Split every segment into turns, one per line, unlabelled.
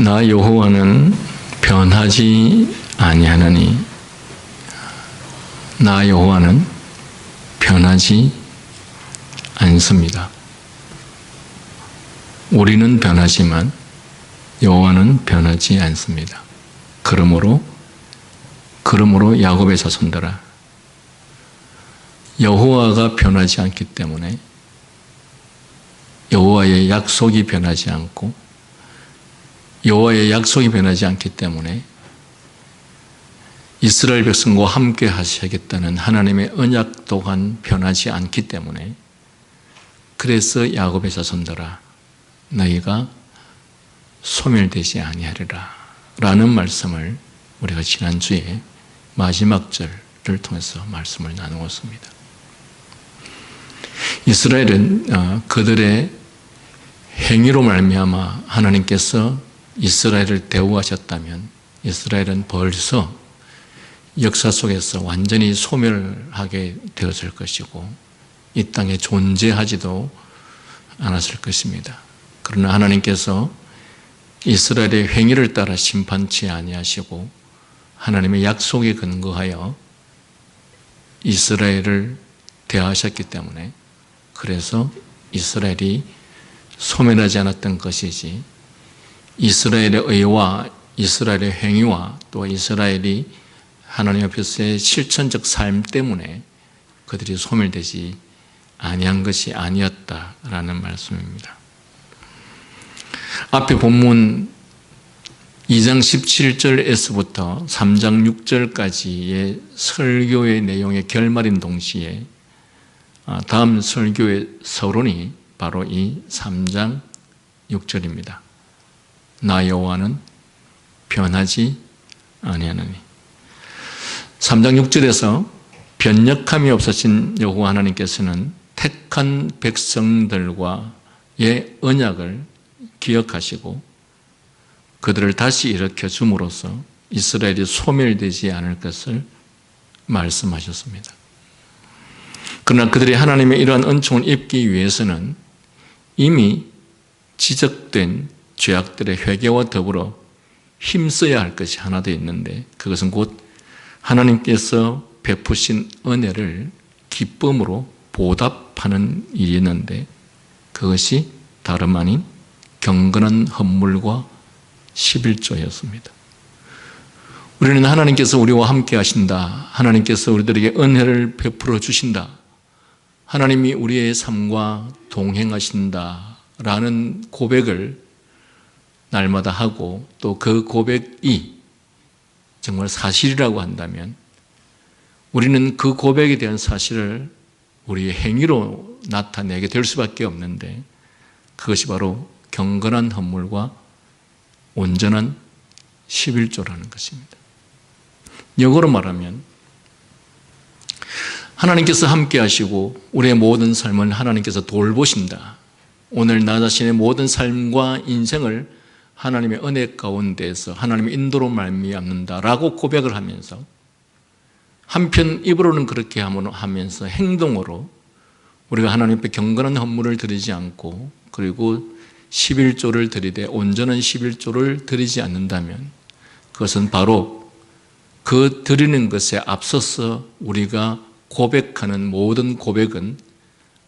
나 여호와는 변하지 아니하나니. 나 여호와는 변하지 않습니다. 우리는 변하지만 여호와는 변하지 않습니다. 그러므로 야곱의 자손들아, 여호와가 변하지 않기 때문에, 여호와의 약속이 변하지 않고 여호와의 약속이 변하지 않기 때문에 이스라엘 백성과 함께 하셔야겠다는 하나님의 언약 또한 변하지 않기 때문에, 그래서 야곱의 자손들아 너희가 소멸되지 아니하리라 라는 말씀을 우리가 지난주에 마지막 절을 통해서 말씀을 나누었습니다. 이스라엘은 그들의 행위로 말미암아 하나님께서 이스라엘을 대우하셨다면 이스라엘은 벌써 역사 속에서 완전히 소멸하게 되었을 것이고 이 땅에 존재하지도 않았을 것입니다. 그러나 하나님께서 이스라엘의 행위를 따라 심판치 아니하시고 하나님의 약속에 근거하여 이스라엘을 대하셨기 때문에, 그래서 이스라엘이 소멸하지 않았던 것이지, 이스라엘의 의와 이스라엘의 행위와 또 이스라엘이 하나님 앞에서의 실천적 삶 때문에 그들이 소멸되지 아니한 것이 아니었다라는 말씀입니다. 앞에 본문 2장 17절에서부터 3장 6절까지의 설교의 내용의 결말인 동시에 다음 설교의 서론이 바로 이 3장 6절입니다. 나 여호와는 변하지 아니하나니. 3장 6절에서 변역함이 없으신 여호와 하나님께서는 택한 백성들과의 언약을 기억하시고 그들을 다시 일으켜 줌으로써 이스라엘이 소멸되지 않을 것을 말씀하셨습니다. 그러나 그들이 하나님의 이러한 은총을 입기 위해서는 이미 지적된 죄악들의 회개와 더불어 힘써야 할 것이 하나 더 있는데, 그것은 곧 하나님께서 베푸신 은혜를 기쁨으로 보답하는 일이었는데, 그것이 다름 아닌 경건한 헌물과 11조였습니다. 우리는 하나님께서 우리와 함께 하신다, 하나님께서 우리들에게 은혜를 베풀어 주신다, 하나님이 우리의 삶과 동행하신다 라는 고백을 날마다 하고, 또 그 고백이 정말 사실이라고 한다면 우리는 그 고백에 대한 사실을 우리의 행위로 나타내게 될 수밖에 없는데, 그것이 바로 경건한 헌물과 온전한 11조라는 것입니다. 역으로 말하면 하나님께서 함께 하시고 우리의 모든 삶을 하나님께서 돌보신다, 오늘 나 자신의 모든 삶과 인생을 하나님의 은혜 가운데에서 하나님의 인도로 말미암는다라고 고백을 하면서, 한편 입으로는 그렇게 하면서 행동으로 우리가 하나님 앞에 경건한 헌물을 드리지 않고, 그리고 11조를 드리되 온전한 11조를 드리지 않는다면, 그것은 바로 그 드리는 것에 앞서서 우리가 고백하는 모든 고백은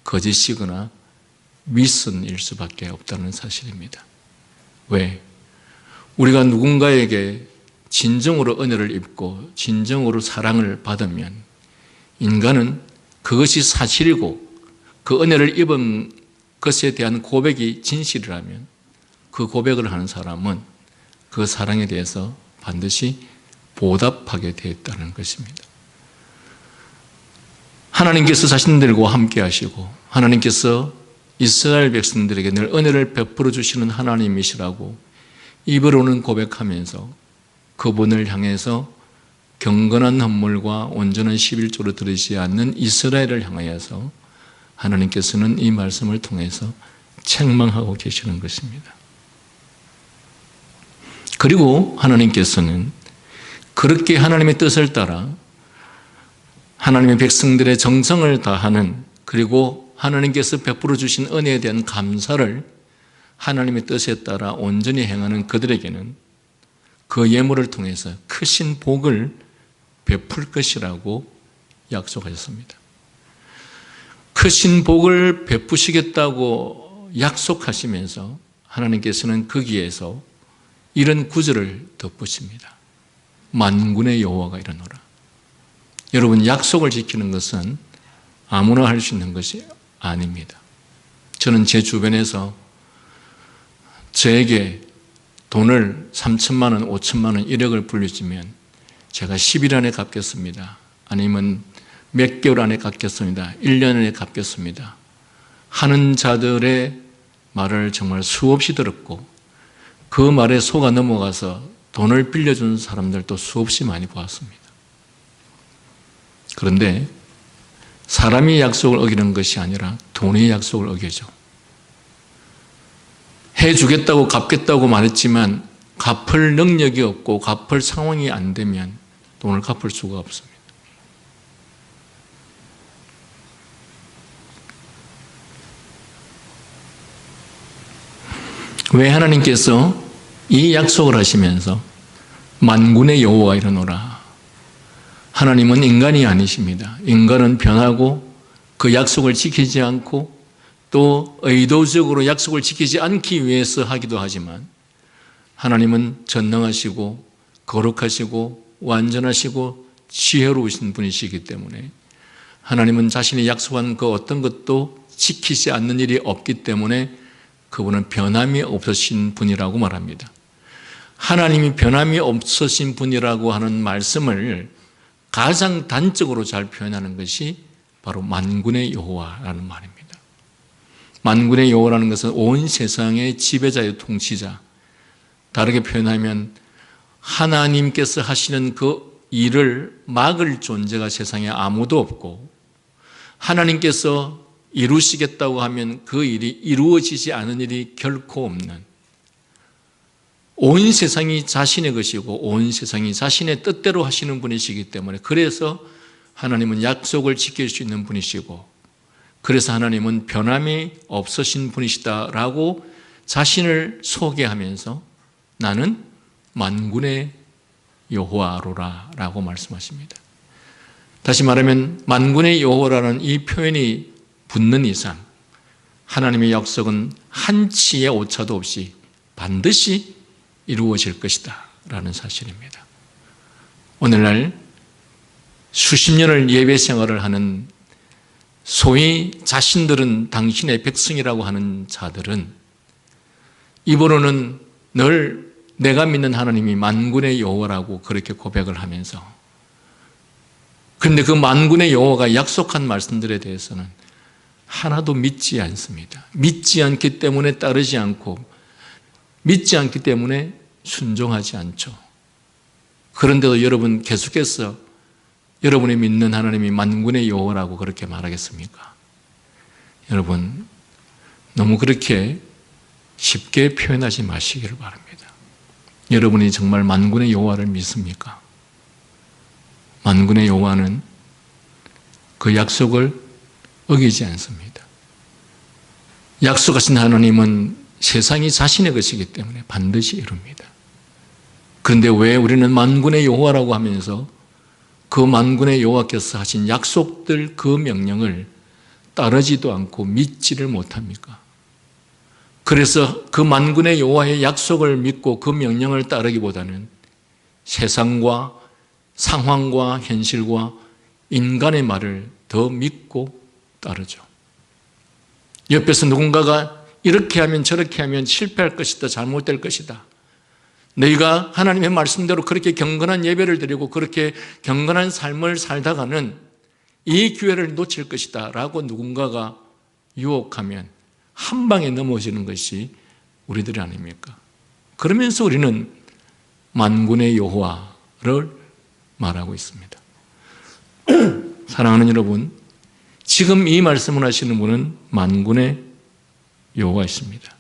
거짓이거나 윗선일 수밖에 없다는 사실입니다. 왜? 우리가 누군가에게 진정으로 은혜를 입고 진정으로 사랑을 받으면 인간은 그것이 사실이고 그 은혜를 입은 것에 대한 고백이 진실이라면 그 고백을 하는 사람은 그 사랑에 대해서 반드시 보답하게 되어 있다는 것입니다. 하나님께서 자신들과 함께 하시고 하나님께서 이스라엘 백성들에게 늘 은혜를 베풀어 주시는 하나님이시라고 입으로는 고백하면서 그분을 향해서 경건한 헌물과 온전한 11조를 드리지 않는 이스라엘을 향하여서 하나님께서는 이 말씀을 통해서 책망하고 계시는 것입니다. 그리고 하나님께서는 그렇게 하나님의 뜻을 따라 하나님의 백성들의 정성을 다하는, 그리고 하나님께서 베풀어 주신 은혜에 대한 감사를 하나님의 뜻에 따라 온전히 행하는 그들에게는 그 예물을 통해서 크신 복을 베풀 것이라고 약속하셨습니다. 크신 복을 베푸시겠다고 약속하시면서 하나님께서는 거기에서 이런 구절을 덧붙입니다. 만군의 여호와가 이르노라. 여러분, 약속을 지키는 것은 아무나 할 수 있는 것이 아닙니다. 저는 제 주변에서 저에게 돈을 3천만 원, 5천만 원, 1억을 불려주면 제가 10일 안에 갚겠습니다. 아니면 몇 개월 안에 갚겠습니다. 1년 안에 갚겠습니다. 하는 자들의 말을 정말 수없이 들었고 그 말에 속아 넘어가서 돈을 빌려준 사람들도 수없이 많이 보았습니다. 그런데 사람이 약속을 어기는 것이 아니라 돈의 약속을 어겨죠. 해주겠다고 갚겠다고 말했지만 갚을 능력이 없고 갚을 상황이 안 되면 돈을 갚을 수가 없습니다. 왜 하나님께서 이 약속을 하시면서 만군의 여호와가 이르노라. 하나님은 인간이 아니십니다. 인간은 변하고 그 약속을 지키지 않고 또 의도적으로 약속을 지키지 않기 위해서 하기도 하지만 하나님은 전능하시고 거룩하시고 완전하시고 지혜로우신 분이시기 때문에 하나님은 자신이 약속한 그 어떤 것도 지키지 않는 일이 없기 때문에 그분은 변함이 없으신 분이라고 말합니다. 하나님이 변함이 없으신 분이라고 하는 말씀을 가장 단적으로 잘 표현하는 것이 바로 만군의 여호와라는 말입니다. 만군의 여호와라는 것은 온 세상의 지배자의 통치자, 다르게 표현하면 하나님께서 하시는 그 일을 막을 존재가 세상에 아무도 없고 하나님께서 이루시겠다고 하면 그 일이 이루어지지 않은 일이 결코 없는, 온 세상이 자신의 것이고 온 세상이 자신의 뜻대로 하시는 분이시기 때문에 그래서 하나님은 약속을 지킬 수 있는 분이시고 그래서 하나님은 변함이 없으신 분이시다라고 자신을 소개하면서 나는 만군의 여호와로라 라고 말씀하십니다. 다시 말하면 만군의 여호와라는 이 표현이 붙는 이상 하나님의 약속은 한치의 오차도 없이 반드시 이루어질 것이다 라는 사실입니다. 오늘날 수십 년을 예배 생활을 하는 소위 자신들은 당신의 백성이라고 하는 자들은 입으로는 늘 내가 믿는 하나님이 만군의 여호와라고 그렇게 고백을 하면서, 그런데 그 만군의 여호와가 약속한 말씀들에 대해서는 하나도 믿지 않습니다. 믿지 않기 때문에 따르지 않고 믿지 않기 때문에 순종하지 않죠. 그런데도 여러분 계속해서 여러분이 믿는 하나님이 만군의 여호와라고 그렇게 말하겠습니까? 여러분 너무 그렇게 쉽게 표현하지 마시기를 바랍니다. 여러분이 정말 만군의 여호와를 믿습니까? 만군의 여호와는 그 약속을 어기지 않습니다. 약속하신 하나님은 세상이 자신의 것이기 때문에 반드시 이룹니다. 그런데 왜 우리는 만군의 여호와라고 하면서 그 만군의 여호와께서 하신 약속들 그 명령을 따르지도 않고 믿지를 못합니까? 그래서 그 만군의 여호와의 약속을 믿고 그 명령을 따르기보다는 세상과 상황과 현실과 인간의 말을 더 믿고 따르죠. 옆에서 누군가가 이렇게 하면 저렇게 하면 실패할 것이다, 잘못될 것이다, 너희가 하나님의 말씀대로 그렇게 경건한 예배를 드리고 그렇게 경건한 삶을 살다가는 이 기회를 놓칠 것이다 라고 누군가가 유혹하면 한 방에 넘어지는 것이 우리들이 아닙니까? 그러면서 우리는 만군의 여호와를 말하고 있습니다. 사랑하는 여러분, 지금 이 말씀을 하시는 분은 만군의 여호와이십니다.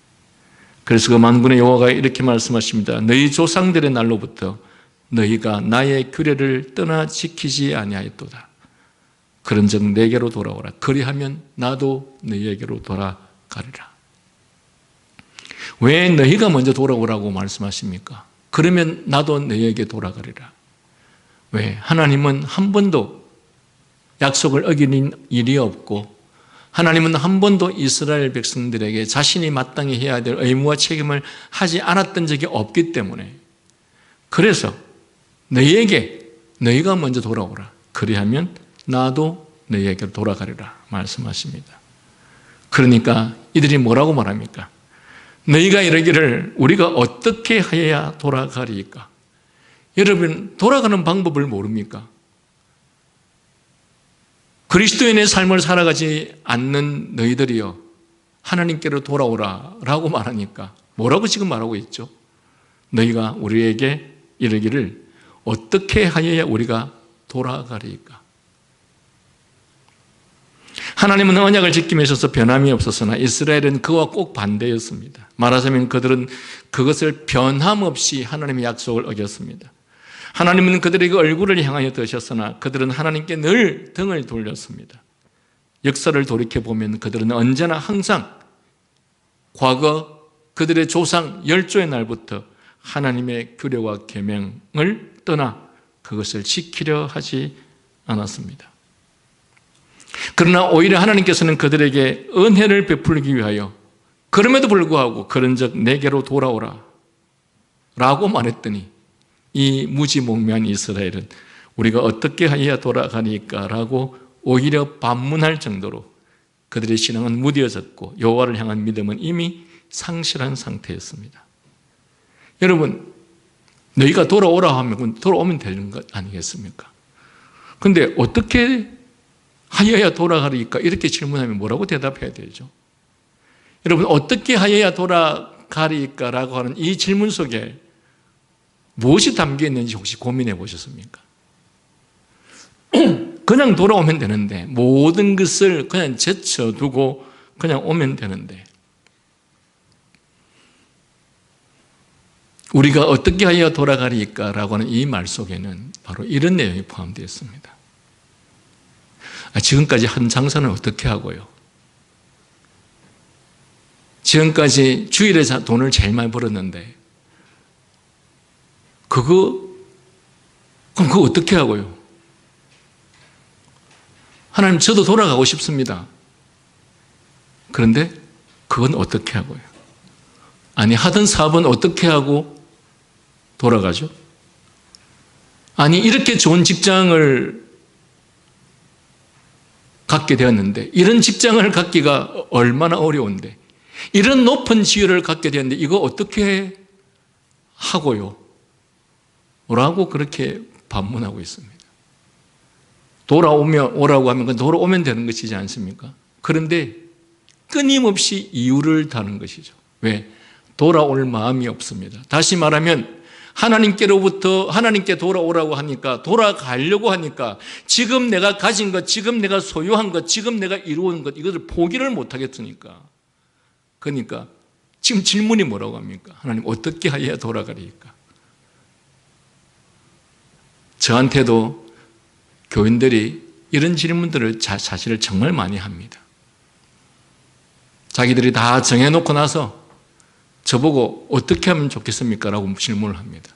그래서 그 만군의 여호와가 이렇게 말씀하십니다. 너희 조상들의 날로부터 너희가 나의 규례를 떠나 지키지 아니하였도다. 그런즉 내게로 돌아오라. 그리하면 나도 너희에게로 돌아가리라. 왜 너희가 먼저 돌아오라고 말씀하십니까? 그러면 나도 너희에게 돌아가리라. 왜? 하나님은 한 번도 약속을 어기는 일이 없고 하나님은 한 번도 이스라엘 백성들에게 자신이 마땅히 해야 될 의무와 책임을 하지 않았던 적이 없기 때문에 그래서 너희가 먼저 돌아오라. 그리하면 나도 너희에게 돌아가리라 말씀하십니다. 그러니까 이들이 뭐라고 말합니까? 너희가 이러기를 우리가 어떻게 하여야 돌아가리까? 여러분, 돌아가는 방법을 모릅니까? 그리스도인의 삶을 살아가지 않는 너희들이여 하나님께로 돌아오라 라고 말하니까 뭐라고 지금 말하고 있죠? 너희가 우리에게 이르기를 어떻게 하여야 우리가 돌아가리까? 하나님은 언약을 지킴에 있어서 변함이 없었으나 이스라엘은 그와 꼭 반대였습니다. 말하자면 그들은 그것을 변함없이 하나님의 약속을 어겼습니다. 하나님은 그들에게 얼굴을 향하여 드셨으나 그들은 하나님께 늘 등을 돌렸습니다. 역사를 돌이켜보면 그들은 언제나 항상 과거 그들의 조상 열조의 날부터 하나님의 규례와 계명을 떠나 그것을 지키려 하지 않았습니다. 그러나 오히려 하나님께서는 그들에게 은혜를 베풀기 위하여 그럼에도 불구하고 그런즉 내게로 돌아오라 라고 말했더니 이 무지몽매한 이스라엘은 우리가 어떻게 하여야 돌아가니까 라고 오히려 반문할 정도로 그들의 신앙은 무뎌졌고 여호와를 향한 믿음은 이미 상실한 상태였습니다. 여러분, 너희가 돌아오라 하면 돌아오면 되는 것 아니겠습니까? 그런데 어떻게 하여야 돌아가리까? 이렇게 질문하면 뭐라고 대답해야 되죠? 여러분, 어떻게 하여야 돌아가리까? 라고 하는 이 질문 속에 무엇이 담겨 있는지 혹시 고민해 보셨습니까? 그냥 돌아오면 되는데, 모든 것을 그냥 제쳐두고 그냥 오면 되는데, 우리가 어떻게 하여 돌아가리까? 라고 하는 이 말 속에는 바로 이런 내용이 포함되어 있습니다. 지금까지 한 장사는 어떻게 하고요? 지금까지 주일에 돈을 제일 많이 벌었는데 그럼 그거 어떻게 하고요? 하나님, 저도 돌아가고 싶습니다. 그런데 그건 어떻게 하고요? 아니, 하던 사업은 어떻게 하고 돌아가죠? 아니, 이렇게 좋은 직장을 갖게 되었는데, 이런 직장을 갖기가 얼마나 어려운데, 이런 높은 지위를 갖게 되었는데 이거 어떻게 하고요? 라고 그렇게 반문하고 있습니다. 오라고 하면 돌아오면 되는 것이지 않습니까? 그런데 끊임없이 이유를 다는 것이죠. 왜? 돌아올 마음이 없습니다. 다시 말하면 하나님께 돌아오라고 하니까, 돌아가려고 하니까 지금 내가 가진 것, 지금 내가 소유한 것, 지금 내가 이루은 것, 이것을 포기를 못하겠으니까. 그러니까 지금 질문이 뭐라고 합니까? 하나님, 어떻게 해야 돌아가리까? 저한테도 교인들이 이런 질문들을 사실을 정말 많이 합니다. 자기들이 다 정해놓고 나서 저보고 어떻게 하면 좋겠습니까? 라고 질문을 합니다.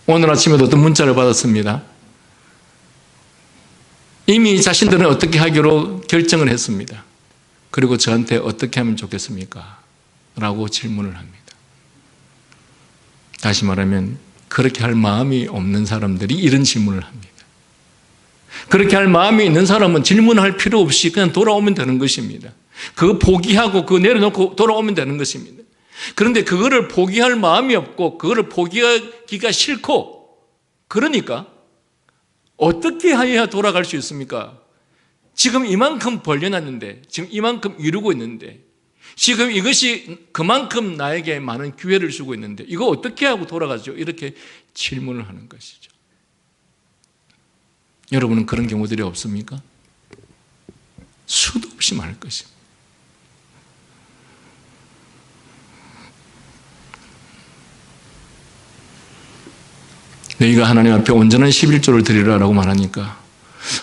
오늘 아침에도 어떤 문자를 받았습니다. 이미 자신들은 어떻게 하기로 결정을 했습니다. 그리고 저한테 어떻게 하면 좋겠습니까? 라고 질문을 합니다. 다시 말하면 그렇게 할 마음이 없는 사람들이 이런 질문을 합니다. 그렇게 할 마음이 있는 사람은 질문할 필요 없이 그냥 돌아오면 되는 것입니다. 그거 포기하고 그거 내려놓고 돌아오면 되는 것입니다. 그런데 그거를 포기할 마음이 없고 그거를 포기하기가 싫고, 그러니까 어떻게 해야 돌아갈 수 있습니까? 지금 이만큼 벌려놨는데, 지금 이만큼 이루고 있는데, 지금 이것이 그만큼 나에게 많은 기회를 주고 있는데 이거 어떻게 하고 돌아가죠? 이렇게 질문을 하는 것이죠. 여러분은 그런 경우들이 없습니까? 수도 없이 많을 것입니다. 너희가 하나님 앞에 온전한 11조를 드리라라고 말하니까,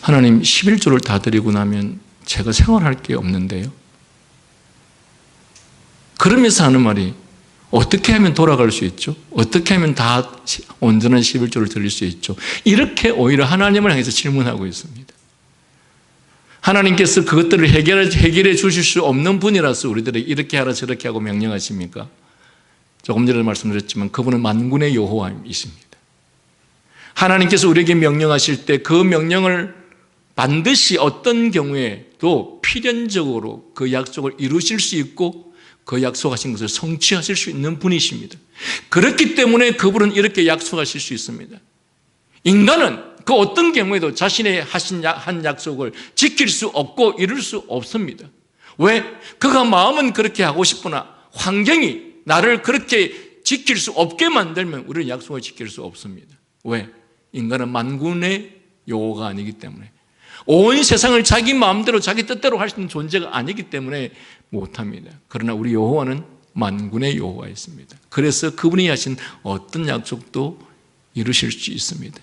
하나님 11조를 다 드리고 나면 제가 생활할 게 없는데요. 그러면서 하는 말이 어떻게 하면 돌아갈 수 있죠? 어떻게 하면 다 온전한 11조를 드릴 수 있죠? 이렇게 오히려 하나님을 향해서 질문하고 있습니다. 하나님께서 그것들을 해결해 주실 수 없는 분이라서 우리들에게 이렇게 하라 저렇게 하고 명령하십니까? 조금 전에 말씀드렸지만 그분은 만군의 여호와이십니다. 하나님께서 우리에게 명령하실 때 그 명령을 반드시 어떤 경우에도 필연적으로 그 약속을 이루실 수 있고 그 약속하신 것을 성취하실 수 있는 분이십니다. 그렇기 때문에 그분은 이렇게 약속하실 수 있습니다. 인간은 그 어떤 경우에도 자신의 하신 한 약속을 지킬 수 없고 이룰 수 없습니다. 왜? 그가 마음은 그렇게 하고 싶으나 환경이 나를 그렇게 지킬 수 없게 만들면 우리는 약속을 지킬 수 없습니다. 왜? 인간은 만군의 여호와가 아니기 때문에, 온 세상을 자기 마음대로 자기 뜻대로 할 수 있는 존재가 아니기 때문에 못합니다. 그러나 우리 여호와는 만군의 여호와였습니다. 그래서 그분이 하신 어떤 약속도 이루실 수 있습니다.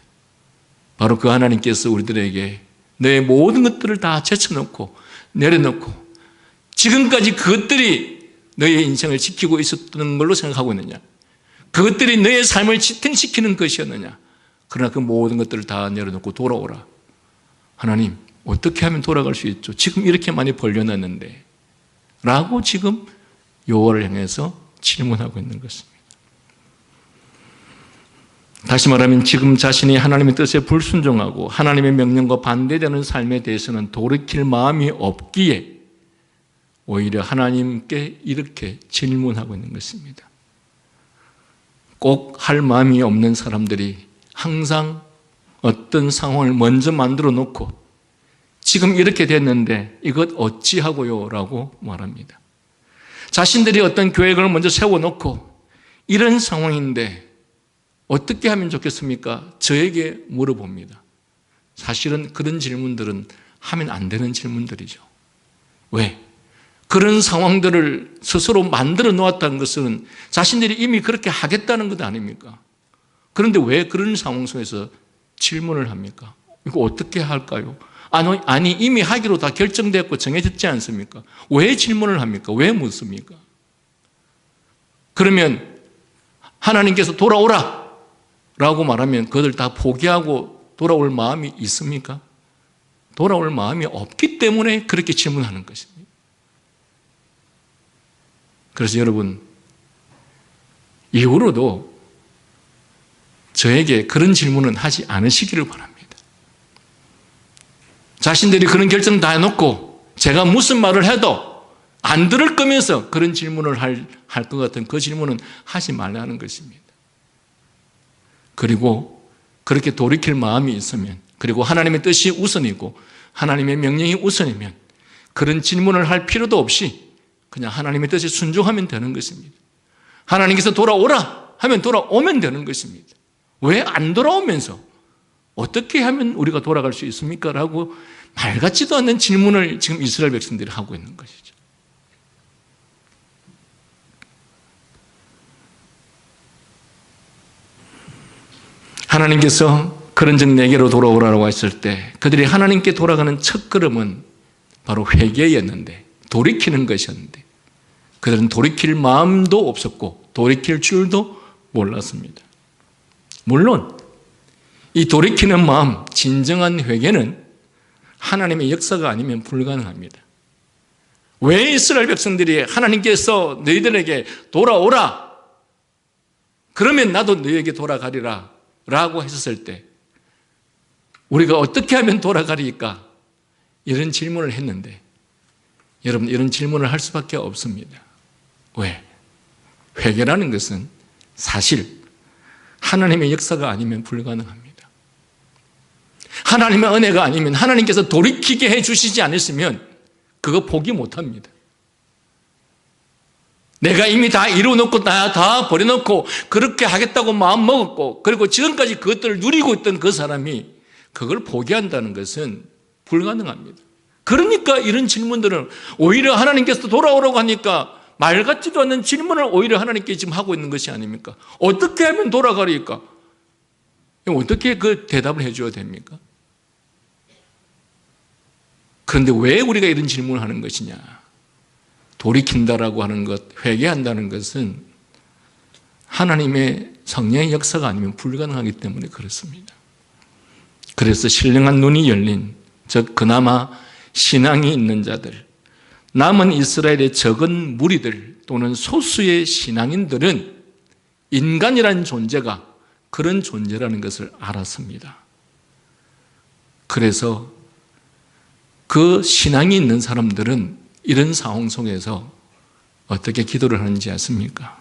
바로 그 하나님께서 우리들에게 내 모든 것들을 다 제쳐놓고 내려놓고 지금까지 그것들이 너의 인생을 지키고 있었던 걸로 생각하고 있느냐? 그것들이 너의 삶을 지탱시키는 것이었느냐? 그러나 그 모든 것들을 다 내려놓고 돌아오라. 하나님, 어떻게 하면 돌아갈 수 있죠? 지금 이렇게 많이 벌려놨는데 라고 지금 여호와를 향해서 질문하고 있는 것입니다. 다시 말하면 지금 자신이 하나님의 뜻에 불순종하고 하나님의 명령과 반대되는 삶에 대해서는 돌이킬 마음이 없기에 오히려 하나님께 이렇게 질문하고 있는 것입니다. 꼭 할 마음이 없는 사람들이 항상 어떤 상황을 먼저 만들어 놓고 지금 이렇게 됐는데 이것 어찌하고요? 라고 말합니다. 자신들이 어떤 계획을 먼저 세워놓고 이런 상황인데 어떻게 하면 좋겠습니까? 저에게 물어봅니다. 사실은 그런 질문들은 하면 안 되는 질문들이죠. 왜? 그런 상황들을 스스로 만들어 놓았다는 것은 자신들이 이미 그렇게 하겠다는 것 아닙니까? 그런데 왜 그런 상황 속에서 질문을 합니까? 이거 어떻게 할까요? 아니 이미 하기로 다 결정됐고 정해졌지 않습니까? 왜 질문을 합니까? 왜 묻습니까? 그러면 하나님께서 돌아오라 라고 말하면 그들 다 포기하고 돌아올 마음이 있습니까? 돌아올 마음이 없기 때문에 그렇게 질문하는 것입니다. 그래서 여러분, 이후로도 저에게 그런 질문은 하지 않으시기를 바랍니다. 자신들이 그런 결정 다 해놓고 제가 무슨 말을 해도 안 들을 거면서 그런 질문을 할 것 같은 그 질문은 하지 말라는 것입니다. 그리고 그렇게 돌이킬 마음이 있으면, 그리고 하나님의 뜻이 우선이고 하나님의 명령이 우선이면 그런 질문을 할 필요도 없이 그냥 하나님의 뜻에 순종하면 되는 것입니다. 하나님께서 돌아오라 하면 돌아오면 되는 것입니다. 왜 안 돌아오면서 어떻게 하면 우리가 돌아갈 수 있습니까? 라고 말 같지도 않는 질문을 지금 이스라엘 백성들이 하고 있는 것이죠. 하나님께서 그런즉 내게로 돌아오라고 했을 때 그들이 하나님께 돌아가는 첫 걸음은 바로 회개였는데, 돌이키는 것이었는데 그들은 돌이킬 마음도 없었고 돌이킬 줄도 몰랐습니다. 물론 이 돌이키는 마음, 진정한 회개는 하나님의 역사가 아니면 불가능합니다. 왜 이스라엘 백성들이 하나님께서 너희들에게 돌아오라, 그러면 나도 너희에게 돌아가리라 라고 했었을 때 우리가 어떻게 하면 돌아가리까? 이런 질문을 했는데 여러분, 이런 질문을 할 수밖에 없습니다. 왜? 회개라는 것은 사실 하나님의 역사가 아니면 불가능합니다. 하나님의 은혜가 아니면, 하나님께서 돌이키게 해주시지 않으시면 그거 포기 못합니다. 내가 이미 다 이루어놓고 다 버려놓고 그렇게 하겠다고 마음먹었고 그리고 지금까지 그것들을 누리고 있던 그 사람이 그걸 포기한다는 것은 불가능합니다. 그러니까 이런 질문들은 오히려 하나님께서 돌아오라고 하니까 말 같지도 않는 질문을 오히려 하나님께 지금 하고 있는 것이 아닙니까? 어떻게 하면 돌아가리까? 어떻게 그 대답을 해줘야 됩니까? 그런데 왜 우리가 이런 질문을 하는 것이냐? 돌이킨다라고 하는 것, 회개한다는 것은 하나님의 성령의 역사가 아니면 불가능하기 때문에 그렇습니다. 그래서 신령한 눈이 열린, 즉 그나마 신앙이 있는 자들, 남은 이스라엘의 적은 무리들 또는 소수의 신앙인들은 인간이라는 존재가 그런 존재라는 것을 알았습니다. 그래서 그 신앙이 있는 사람들은 이런 상황 속에서 어떻게 기도를 하는지 아십니까?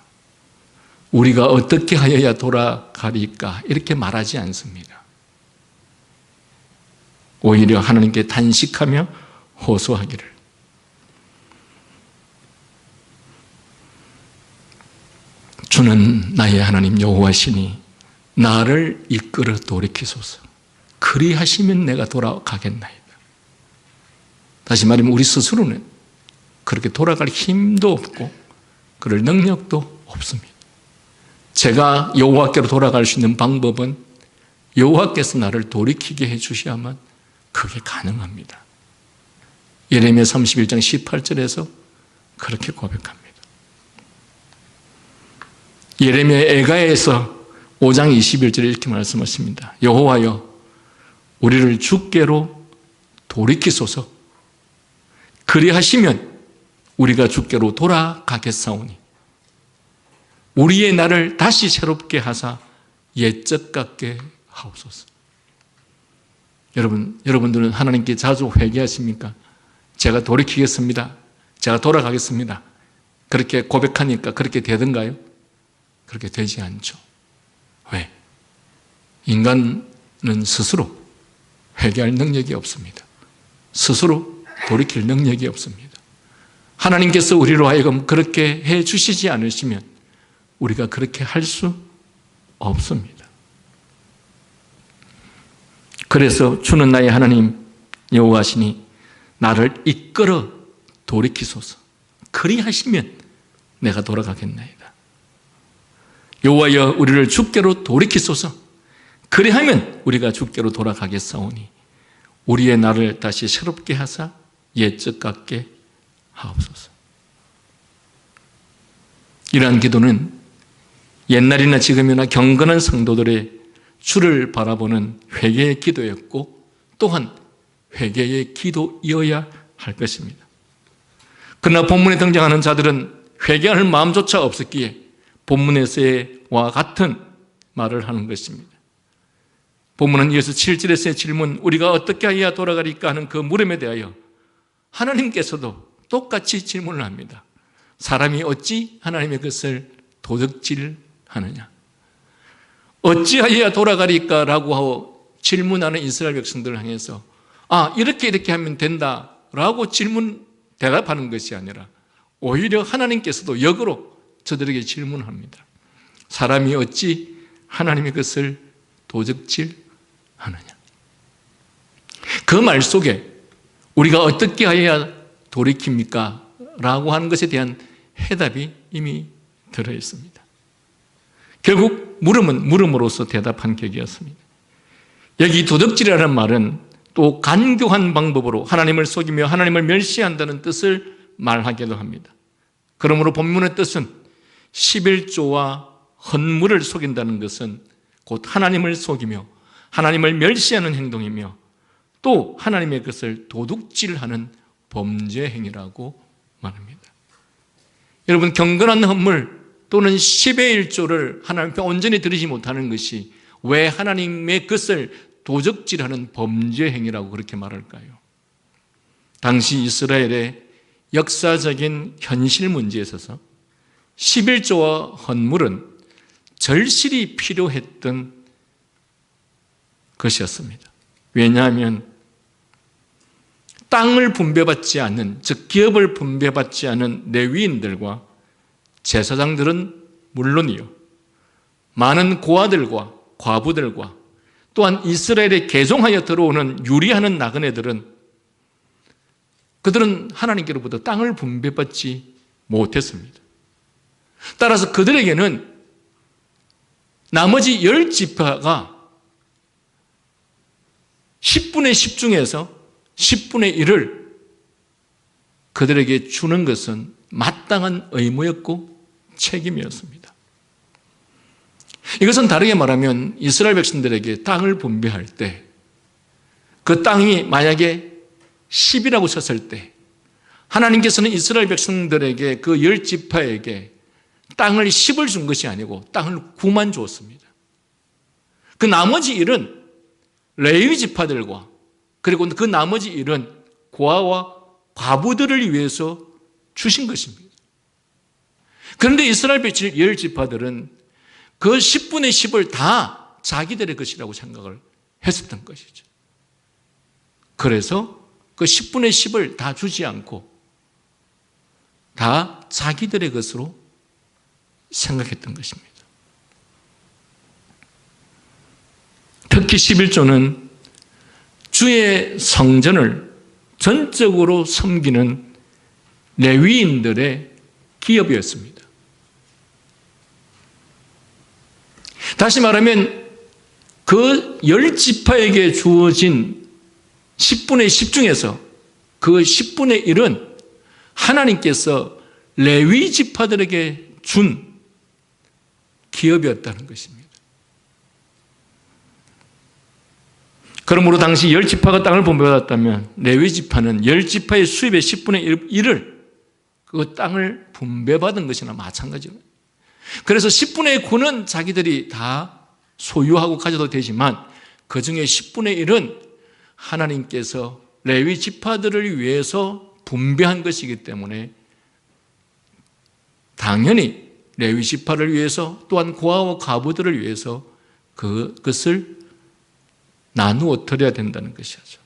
우리가 어떻게 하여야 돌아가리까? 이렇게 말하지 않습니다. 오히려 하나님께 단식하며 호소하기를. 주는 나의 하나님 여호와시니 나를 이끌어 돌이키소서. 그리하시면 내가 돌아가겠나이다. 다시 말하면 우리 스스로는 그렇게 돌아갈 힘도 없고 그럴 능력도 없습니다. 제가 여호와께로 돌아갈 수 있는 방법은 여호와께서 나를 돌이키게 해주셔야만 그게 가능합니다. 예레미야 31장 18절에서 그렇게 고백합니다. 예레미야 애가에서 5장 21절에 이렇게 말씀하십니다. 여호와여 우리를 주께로 돌이키소서. 그리하시면 우리가 주께로 돌아가겠사오니 우리의 날을 다시 새롭게 하사 옛적 같게 하옵소서. 여러분들은 하나님께 자주 회개하십니까? 제가 돌이키겠습니다. 제가 돌아가겠습니다. 그렇게 고백하니까 그렇게 되던가요? 그렇게 되지 않죠. 왜? 인간은 스스로 회개할 능력이 없습니다. 스스로 돌이킬 능력이 없습니다. 하나님께서 우리로 하여금 그렇게 해 주시지 않으시면 우리가 그렇게 할 수 없습니다. 그래서 주는 나의 하나님 여호와시니 나를 이끌어 돌이키소서. 그리하시면 내가 돌아가겠나이다. 여호와여 우리를 주께로 돌이키소서. 그리하면 우리가 주께로 돌아가겠사오니 우리의 날을 다시 새롭게 하사 옛적 같게 하옵소서. 이러한 기도는 옛날이나 지금이나 경건한 성도들의 주를 바라보는 회개의 기도였고 또한 회개의 기도이어야 할 것입니다. 그러나 본문에 등장하는 자들은 회개할 마음조차 없었기에 본문에서와 같은 말을 하는 것입니다. 본문은 이어서 7절에서의 질문, 우리가 어떻게 해야 돌아가리까 하는 그 물음에 대하여 하나님께서도 똑같이 질문을 합니다. 사람이 어찌 하나님의 것을 도적질하느냐? 어찌하여야 돌아가리까? 라고 하고 질문하는 이스라엘 백성들을 향해서 이렇게 하면 된다라고 대답하는 것이 아니라 오히려 하나님께서도 역으로 저들에게 질문합니다. 사람이 어찌 하나님의 것을 도적질하느냐? 그 말 속에 우리가 어떻게 해야 돌이킵니까? 라고 하는 것에 대한 해답이 이미 들어있습니다. 결국 물음은 물음으로써 대답한 격이었습니다. 여기 도적질이라는 말은 또 간교한 방법으로 하나님을 속이며 하나님을 멸시한다는 뜻을 말하기도 합니다. 그러므로 본문의 뜻은 11조와 헌물을 속인다는 것은 곧 하나님을 속이며 하나님을 멸시하는 행동이며 또 하나님의 것을 도둑질하는 범죄 행위라고 말합니다. 여러분, 경건한 헌물 또는 10의 1조를 하나님 앞에 온전히 드리지 못하는 것이 왜 하나님의 것을 도적질하는 범죄 행위라고 그렇게 말할까요? 당시 이스라엘의 역사적인 현실 문제에 있어서 11조와 헌물은 절실히 필요했던 것이었습니다. 왜냐하면 땅을 분배받지 않는, 즉 기업을 분배받지 않은 레위인들과 제사장들은 물론이요, 많은 고아들과 과부들과 또한 이스라엘에 개종하여 들어오는 유리하는 나그네들은 그들은 하나님께로부터 땅을 분배받지 못했습니다. 따라서 그들에게는 나머지 10지파가 10분의 10 중에서 10분의 1을 그들에게 주는 것은 마땅한 의무였고 책임이었습니다. 이것은 다르게 말하면 이스라엘 백성들에게 땅을 분배할 때 그 땅이 만약에 10이라고 쳤을 때 하나님께서는 이스라엘 백성들에게 그 10지파에게 땅을 10을 준 것이 아니고 땅을 9만 주었습니다. 그 나머지 일은 레위 지파들과 그리고 그 나머지 일은 고아와 과부들을 위해서 주신 것입니다. 그런데 이스라엘 백성 10지파들은 그 10분의 10을 다 자기들의 것이라고 생각을 했었던 것이죠. 그래서 그 10분의 10을 다 주지 않고 다 자기들의 것으로 생각했던 것입니다. 특히 11조는 주의 성전을 전적으로 섬기는 레위인들의 기업이었습니다. 다시 말하면 그 10지파에게 주어진 10분의 10 중에서 그 10분의 1은 하나님께서 레위 지파들에게 준 기업이었다는 것입니다. 그러므로 당시 10지파가 땅을 분배받았다면 레위 지파는 10지파의 수입의 10분의 1을 그 땅을 분배받은 것이나 마찬가지입니다. 그래서 10분의 9는 자기들이 다 소유하고 가져도 되지만 그 중에 10분의 1은 하나님께서 레위 지파들을 위해서 분배한 것이기 때문에 당연히 레위 지파를 위해서 또한 고아와 과부들을 위해서 그것을 나누어 드려야 된다는 것이죠.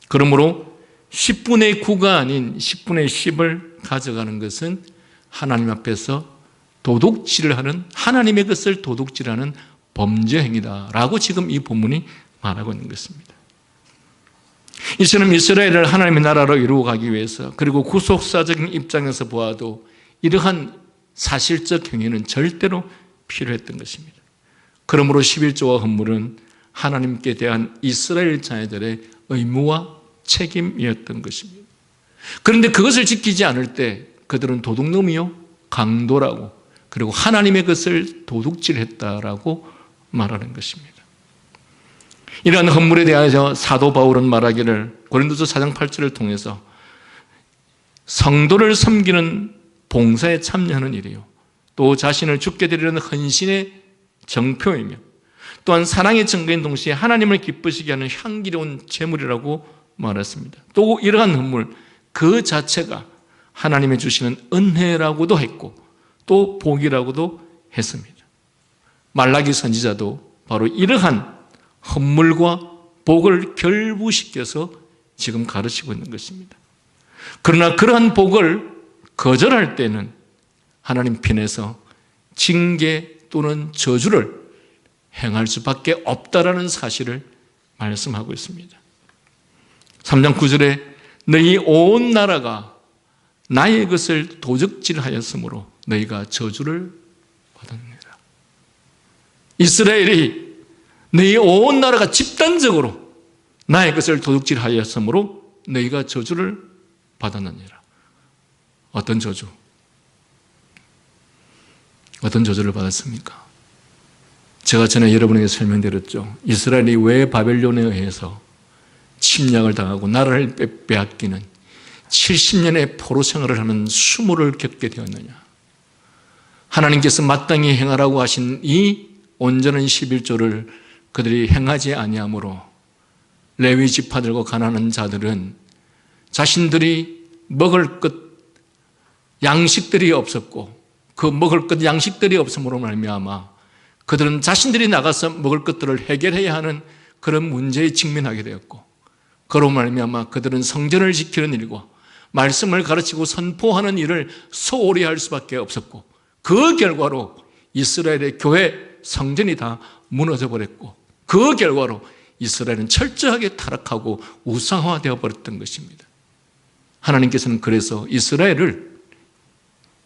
그러므로 10분의 9가 아닌 10분의 10을 가져가는 것은 하나님 앞에서 도둑질을 하는, 하나님의 것을 도둑질하는 범죄 행위다라고 지금 이 본문이 말하고 있는 것입니다. 이처럼 이스라엘을 하나님의 나라로 이루어 가기 위해서 그리고 구속사적인 입장에서 보아도 이러한 사실적 행위는 절대로 필요했던 것입니다. 그러므로 11조와 헌물은 하나님께 대한 이스라엘 자녀들의 의무와 책임이었던 것입니다. 그런데 그것을 지키지 않을 때 그들은 도둑놈이요 강도라고 그리고 하나님의 것을 도둑질했다라고 말하는 것입니다. 이러한 헌물에 대하여 사도 바울은 말하기를 고린도서 4장 8절을 통해서 성도를 섬기는 봉사에 참여하는 일이요 또 자신을 죽게 드리는 헌신의 정표이며 또한 사랑의 증거인 동시에 하나님을 기쁘시게 하는 향기로운 제물이라고 말했습니다. 또 이러한 헌물 그 자체가 하나님의 주시는 은혜라고도 했고 또 복이라고도 했습니다. 말라기 선지자도 바로 이러한 헌물과 복을 결부시켜서 지금 가르치고 있는 것입니다. 그러나 그러한 복을 거절할 때는 하나님 편에서 징계 또는 저주를 행할 수밖에 없다라는 사실을 말씀하고 있습니다. 3장 9절에 너희 온 나라가 나의 것을 도적질하였으므로 너희가 저주를 받았느니라. 이스라엘이 너희 온 나라가 집단적으로 나의 것을 도둑질하였으므로 너희가 저주를 받았느니라. 어떤 저주? 어떤 저주를 받았습니까? 제가 전에 여러분에게 설명드렸죠. 이스라엘이 왜 바벨론에 의해서 침략을 당하고 나라를 빼앗기는 70년의 포로 생활을 하는 수모를 겪게 되었느냐. 하나님께서 마땅히 행하라고 하신 이 온전한 11조를 그들이 행하지 아니하므로 레위 지파들과 가난한 자들은 자신들이 먹을 것 양식들이 없었고 그 먹을 것 양식들이 없음으로 말미암아 그들은 자신들이 나가서 먹을 것들을 해결해야 하는 그런 문제에 직면하게 되었고 그로 말미암아 그들은 성전을 지키는 일과 말씀을 가르치고 선포하는 일을 소홀히 할 수밖에 없었고 그 결과로 이스라엘의 교회 성전이 다 무너져 버렸고 그 결과로 이스라엘은 철저하게 타락하고 우상화되어 버렸던 것입니다. 하나님께서는 그래서 이스라엘을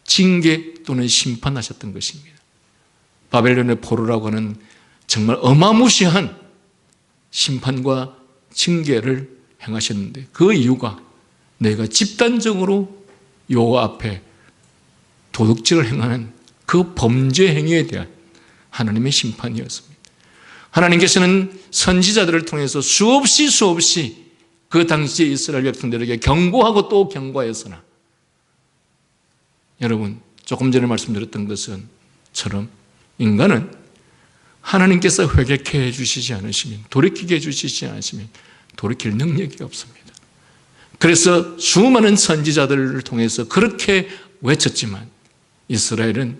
징계 또는 심판하셨던 것입니다. 바벨론의 포로라고 하는 정말 어마무시한 심판과 징계를 행하셨는데 그 이유가 내가 집단적으로 여호와 앞에 도둑질을 행하는 그 범죄 행위에 대한 하나님의 심판이었습니다. 하나님께서는 선지자들을 통해서 수없이 그 당시에 이스라엘 백성들에게 경고하고 또 경고하였으나 여러분 조금 전에 말씀드렸던 것처럼 인간은 하나님께서 회개케 해주시지 않으시면, 돌이키게 해주시지 않으시면 돌이킬 능력이 없습니다. 그래서 수많은 선지자들을 통해서 그렇게 외쳤지만 이스라엘은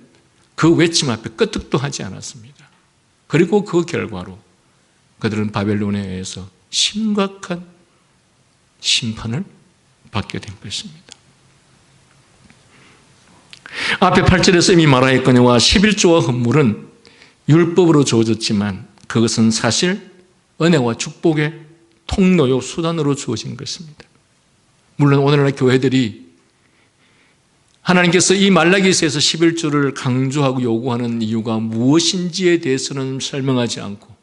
그 외침 앞에 끄떡도 하지 않았습니다. 그리고 그 결과로 그들은 바벨론에 의해서 심각한 심판을 받게 된 것입니다. 앞에 8절에서 이미 말하였거니와 11조와 헌물은 율법으로 주어졌지만 그것은 사실 은혜와 축복의 통로요 수단으로 주어진 것입니다. 물론 오늘날 교회들이 하나님께서 이 말라기서에서 11조를 강조하고 요구하는 이유가 무엇인지에 대해서는 설명하지 않고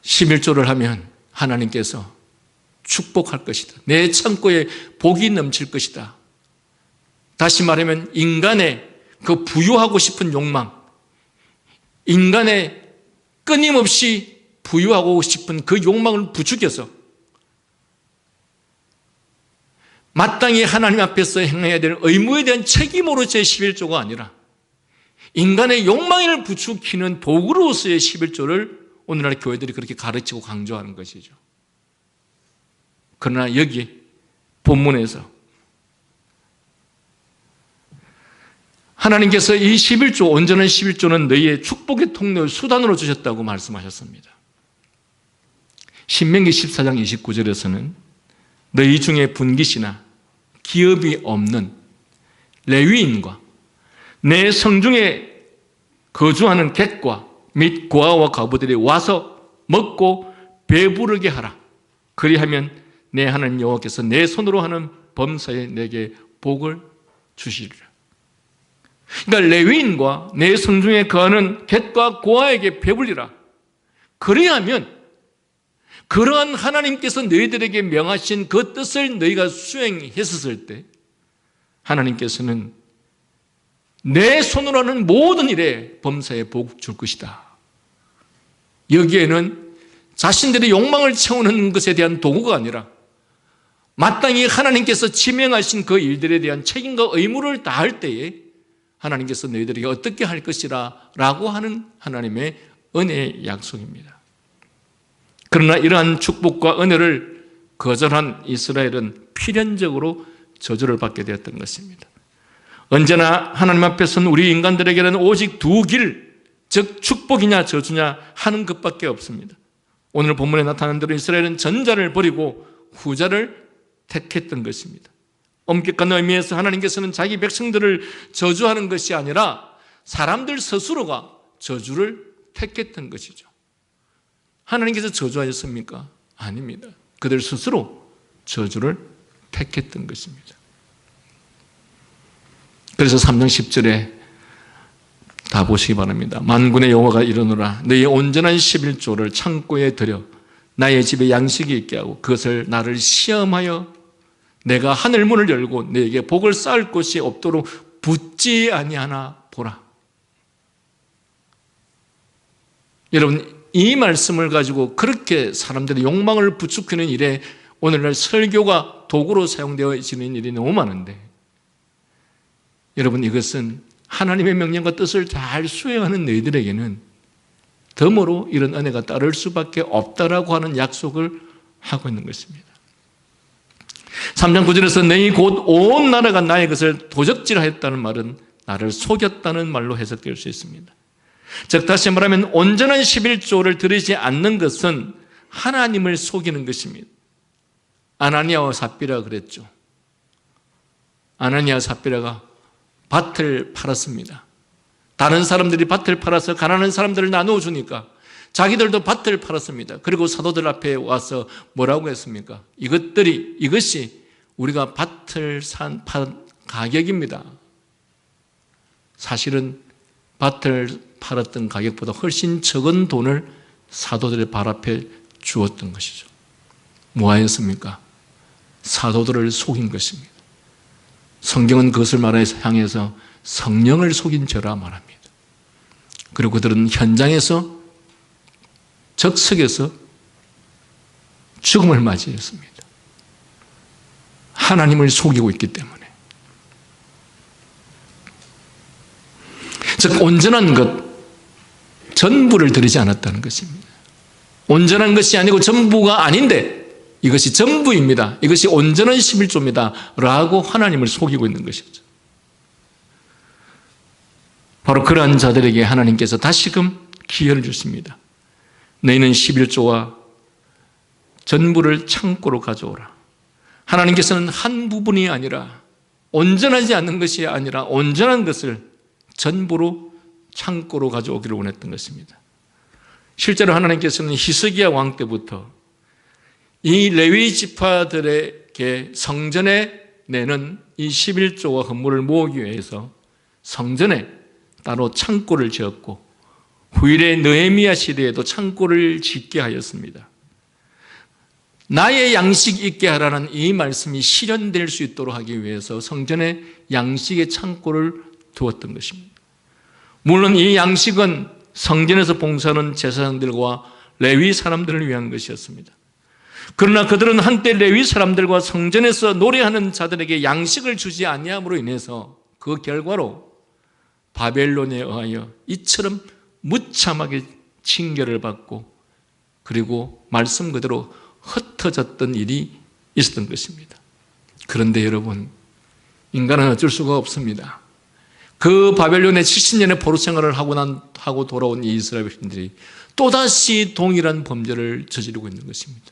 11조를 하면 하나님께서 축복할 것이다. 내 창고에 복이 넘칠 것이다. 다시 말하면 인간의 그 부유하고 싶은 욕망, 인간의 끊임없이 부유하고 싶은 그 욕망을 부추겨서 마땅히 하나님 앞에서 행해야 될 의무에 대한 책임으로 제11조가 아니라 인간의 욕망을 부추기는 도구로서의 11조를 오늘날 교회들이 그렇게 가르치고 강조하는 것이죠. 그러나 여기 본문에서 하나님께서 이 11조, 온전한 11조는 너희의 축복의 통로의 수단으로 주셨다고 말씀하셨습니다. 신명기 14장 29절에서는 너희 중에 분깃이나 기업이 없는 레위인과 내 성중에 거주하는 객과 및 고아와 과부들이 와서 먹고 배부르게 하라. 그리하면 내 하나님 여호와께서 내 손으로 하는 범사에 내게 복을 주시리라. 그러니까 레위인과 내 성중에 거하는 객과 고아에게 배불리라. 그리하면 그러한 하나님께서 너희들에게 명하신 그 뜻을 너희가 수행했었을 때 하나님께서는 내 손으로 하는 모든 일에 범사에 복 줄 것이다. 여기에는 자신들의 욕망을 채우는 것에 대한 도구가 아니라 마땅히 하나님께서 지명하신 그 일들에 대한 책임과 의무를 다할 때에 하나님께서 너희들에게 어떻게 할 것이라 라고 하는 하나님의 은혜의 약속입니다. 그러나 이러한 축복과 은혜를 거절한 이스라엘은 필연적으로 저주를 받게 되었던 것입니다. 언제나 하나님 앞에서는 우리 인간들에게는 오직 두 길, 즉 축복이냐 저주냐 하는 것밖에 없습니다. 오늘 본문에 나타난 대로 이스라엘은 전자를 버리고 후자를 택했던 것입니다. 엄격한 의미에서 하나님께서는 자기 백성들을 저주하는 것이 아니라 사람들 스스로가 저주를 택했던 것이죠. 하나님께서 저주하셨습니까? 아닙니다. 그들 스스로 저주를 택했던 것입니다. 그래서 3장 10절에 다 보시기 바랍니다. 만군의 여호와가 이르노라 너희의 온전한 11조를 창고에 들여 나의 집에 양식이 있게 하고 그것을 나를 시험하여 내가 하늘 문을 열고 너에게 복을 쌓을 곳이 없도록 붙지 아니하나 보라. 여러분 이 말씀을 가지고 그렇게 사람들의 욕망을 부추기는 일에 오늘날 설교가 도구로 사용되어지는 일이 너무 많은데 여러분 이것은 하나님의 명령과 뜻을 잘 수행하는 너희들에게는 덤으로 이런 은혜가 따를 수밖에 없다라고 하는 약속을 하고 있는 것입니다. 3장 9절에서 너희 곧 온 나라가 나의 것을 도적질하였다는 말은 나를 속였다는 말로 해석될 수 있습니다. 즉 다시 말하면 온전한 11조를 들이지 않는 것은 하나님을 속이는 것입니다. 아나니아와 삽비라 그랬죠. 아나니아와 삽비라가 밭을 팔았습니다. 다른 사람들이 밭을 팔아서 가난한 사람들을 나누어 주니까 자기들도 밭을 팔았습니다. 그리고 사도들 앞에 와서 뭐라고 했습니까? 이것이 우리가 밭을 판 가격입니다. 사실은 밭을 팔았던 가격보다 훨씬 적은 돈을 사도들의 발 앞에 주었던 것이죠. 뭐하였습니까? 사도들을 속인 것입니다. 성경은 그것을 향해서 성령을 속인 죄라 말합니다. 그리고 그들은 현장에서 적석에서 죽음을 맞이했습니다. 하나님을 속이고 있기 때문에. 즉 온전한 것, 전부를 드리지 않았다는 것입니다. 온전한 것이 아니고 전부가 아닌데 이것이 전부입니다. 이것이 온전한 11조입니다. 라고 하나님을 속이고 있는 것이죠. 바로 그러한 자들에게 하나님께서 다시금 기회를 주십니다. 너희는 11조와 전부를 창고로 가져오라. 하나님께서는 한 부분이 아니라 온전하지 않는 것이 아니라 온전한 것을 전부로 창고로 가져오기를 원했던 것입니다. 실제로 하나님께서는 히스기야 왕 때부터 이 레위 지파들에게 성전에 내는 이 11조와 헌물을 모으기 위해서 성전에 따로 창고를 지었고 후일의 느헤미야 시대에도 창고를 짓게 하였습니다. 나의 양식 있게 하라는 이 말씀이 실현될 수 있도록 하기 위해서 성전에 양식의 창고를 두었던 것입니다. 물론 이 양식은 성전에서 봉사하는 제사장들과 레위 사람들을 위한 것이었습니다. 그러나 그들은 한때 레위 사람들과 성전에서 노래하는 자들에게 양식을 주지 아니함으로 인해서 그 결과로 바벨론에 의하여 이처럼 무참하게 징계를 받고 그리고 말씀 그대로 흩어졌던 일이 있었던 것입니다. 그런데 여러분, 인간은 어쩔 수가 없습니다. 그 바벨론의 70년의 포로 생활을 하고 돌아온 이 이스라엘 백성들이 또다시 동일한 범죄를 저지르고 있는 것입니다.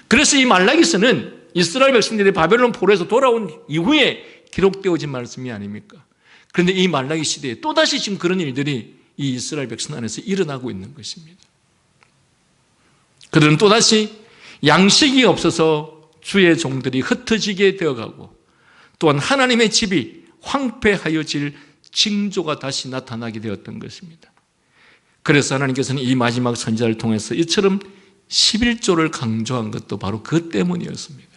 그래서 이 말라기서는 이스라엘 백성들이 바벨론 포로에서 돌아온 이후에 기록되어진 말씀이 아닙니까? 그런데 이 말라기 시대에 또다시 지금 그런 일들이 이 이스라엘 백성 안에서 일어나고 있는 것입니다. 그들은 또다시 양식이 없어서 주의 종들이 흩어지게 되어가고 또한 하나님의 집이 황폐하여질 징조가 다시 나타나게 되었던 것입니다. 그래서 하나님께서는 이 마지막 선지자를 통해서 이처럼 11조를 강조한 것도 바로 그 때문이었습니다.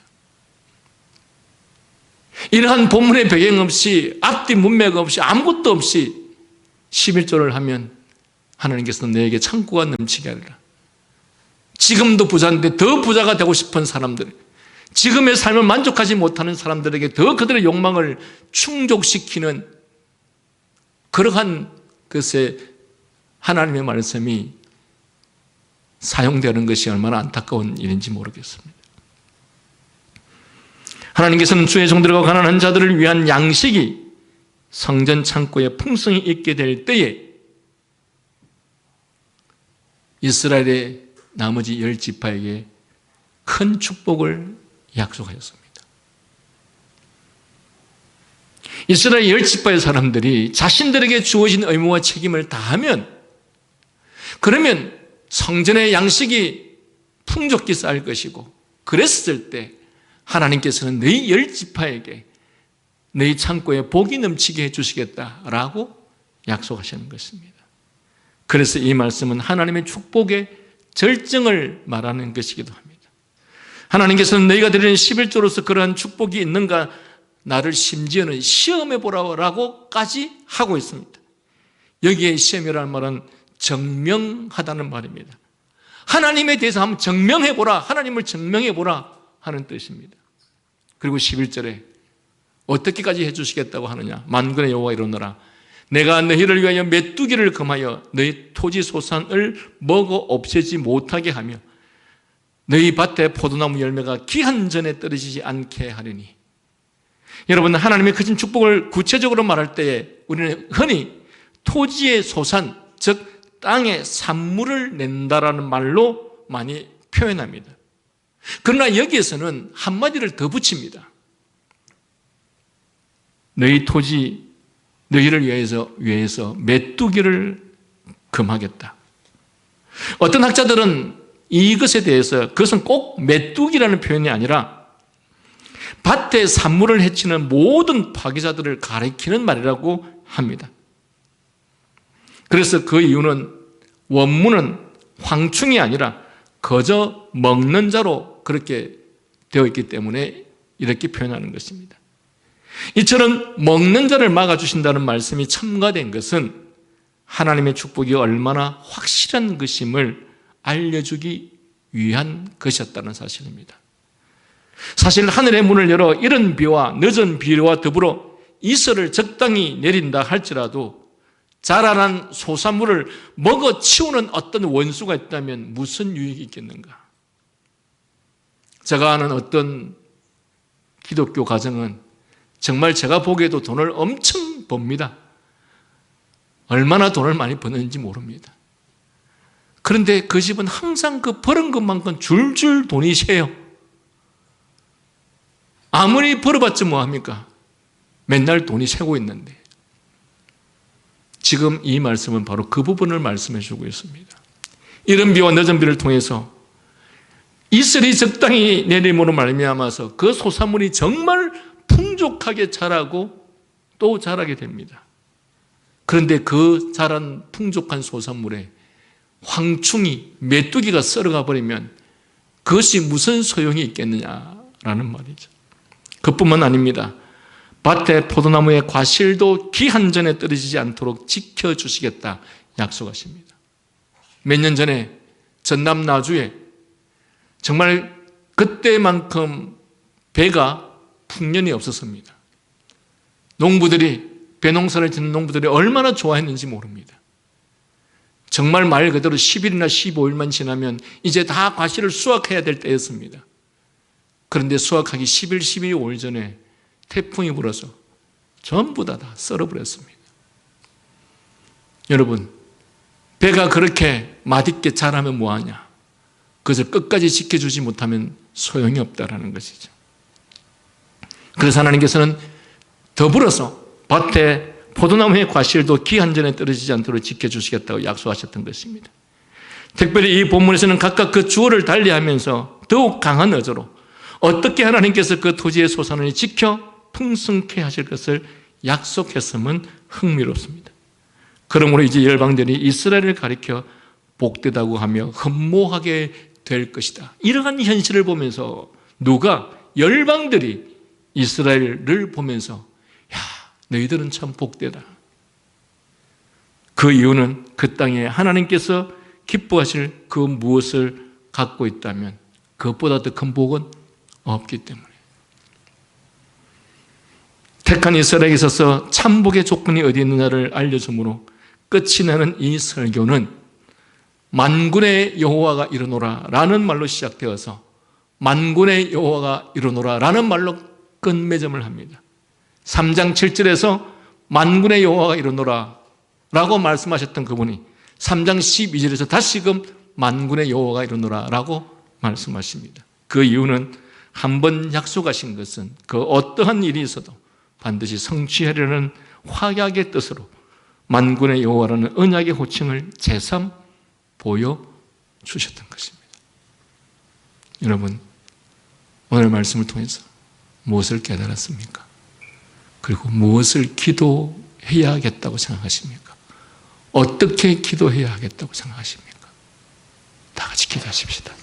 이러한 본문의 배경 없이 앞뒤 문맥 없이 아무것도 없이 11조를 하면 하나님께서는 너에게 창고가 넘치게 하리라. 지금도 부자인데 더 부자가 되고 싶은 사람들, 지금의 삶을 만족하지 못하는 사람들에게 더 그들의 욕망을 충족시키는 그러한 것에 하나님의 말씀이 사용되는 것이 얼마나 안타까운 일인지 모르겠습니다. 하나님께서는 주의 종들과 가난한 자들을 위한 양식이 성전 창고에 풍성히 있게 될 때에 이스라엘의 나머지 10지파에게 큰 축복을 약속하였습니다. 이스라엘 10지파의 사람들이 자신들에게 주어진 의무와 책임을 다하면 그러면 성전의 양식이 풍족히 쌓일 것이고 그랬을 때 하나님께서는 너희 10지파에게 너희 창고에 복이 넘치게 해주시겠다라고 약속하시는 것입니다. 그래서 이 말씀은 하나님의 축복의 절정을 말하는 것이기도 합니다. 하나님께서는 너희가 드리는 11조로서 그러한 축복이 있는가 나를 심지어는 시험해보라고까지 하고 있습니다. 여기에 시험이라는 말은 증명하다는 말입니다. 하나님에 대해서 한번 증명해보라, 하나님을 증명해보라 하는 뜻입니다. 그리고 11절에 어떻게까지 해주시겠다고 하느냐. 만군의 여호와 이르노라 내가 너희를 위하여 메뚜기를 금하여 너희 토지 소산을 먹어 없애지 못하게 하며 너희 밭에 포도나무 열매가 기한 전에 떨어지지 않게 하리니. 여러분, 하나님의 크신 축복을 구체적으로 말할 때에 우리는 흔히 토지의 소산, 즉 땅에 산물을 낸다라는 말로 많이 표현합니다. 그러나 여기에서는 한마디를 더 붙입니다. 너희 토지, 너희를 위해서 메뚜기를 금하겠다. 어떤 학자들은 이것에 대해서 그것은 꼭 메뚜기라는 표현이 아니라 밭에 산물을 해치는 모든 파괴자들을 가리키는 말이라고 합니다. 그래서 그 이유는 원문은 황충이 아니라 거저 먹는 자로 그렇게 되어 있기 때문에 이렇게 표현하는 것입니다. 이처럼 먹는 자를 막아주신다는 말씀이 첨가된 것은 하나님의 축복이 얼마나 확실한 것임을 알려주기 위한 것이었다는 사실입니다. 사실 하늘의 문을 열어 이른 비와 늦은 비와 더불어 이슬을 적당히 내린다 할지라도 자라난 소산물을 먹어치우는 어떤 원수가 있다면 무슨 유익이 있겠는가? 제가 아는 어떤 기독교 가정은 정말 제가 보기에도 돈을 엄청 법니다. 얼마나 돈을 많이 버는지 모릅니다. 그런데 그 집은 항상 그 버는 것만큼 줄줄 돈이 새요. 아무리 벌어봤자 뭐합니까? 맨날 돈이 새고 있는데. 지금 이 말씀은 바로 그 부분을 말씀해 주고 있습니다. 이른 비와 늦은 비를 통해서 이슬이 적당히 내림으로 말미암아서 그 소산물이 정말 풍족하게 자라고 또 자라게 됩니다. 그런데 그 자란 풍족한 소산물에 황충이, 메뚜기가 썰어가 버리면 그것이 무슨 소용이 있겠느냐라는 말이죠. 그뿐만 아닙니다. 밭에 포도나무의 과실도 기한 전에 떨어지지 않도록 지켜주시겠다 약속하십니다. 몇 년 전에 전남 나주에 정말 그때만큼 배가 풍년이 없었습니다. 농부들이, 배농사를 짓는 농부들이 얼마나 좋아했는지 모릅니다. 정말 말 그대로 10일이나 15일만 지나면 이제 다 과실을 수확해야 될 때였습니다. 그런데 수확하기 10일, 12일 전에 태풍이 불어서 전부 다 썰어버렸습니다. 여러분, 배가 그렇게 맛있게 자라면 뭐하냐? 그것을 끝까지 지켜주지 못하면 소용이 없다라는 것이죠. 그래서 하나님께서는 더불어서 밭에 포도나무의 과실도 기한 전에 떨어지지 않도록 지켜주시겠다고 약속하셨던 것입니다. 특별히 이 본문에서는 각각 그 주어를 달리하면서 더욱 강한 어조로 어떻게 하나님께서 그 토지의 소산을 지켜 풍성케 하실 것을 약속했음은 흥미롭습니다. 그러므로 이제 열방들이 이스라엘을 가리켜 복되다고 하며 흠모하게 될 것이다. 이러한 현실을 보면서 누가? 열방들이 이스라엘을 보면서 야, 너희들은 참 복되다. 그 이유는 그 땅에 하나님께서 기뻐하실 그 무엇을 갖고 있다면 그것보다 더 큰 복은 없기 때문에. 택한 이스라엘에 있어서 참복의 조건이 어디 있느냐를 알려주므로 끝이 나는 이 설교는 만군의 여호와가 이르노라 라는 말로 시작되어서 만군의 여호와가 이르노라 라는 말로 끝맺음을 합니다. 3장 7절에서 만군의 여호와가 이르노라 라고 말씀하셨던 그분이 3장 12절에서 다시금 만군의 여호와가 이르노라 라고 말씀하십니다. 그 이유는 한번 약속하신 것은 그 어떠한 일이 있어도 반드시 성취하려는 확약의 뜻으로 만군의 여호와라는 언약의 호칭을 재삼 보여주셨던 것입니다. 여러분, 오늘 말씀을 통해서 무엇을 깨달았습니까? 그리고 무엇을 기도해야겠다고 생각하십니까? 어떻게 기도해야 하겠다고 생각하십니까? 다 같이 기도하십시다.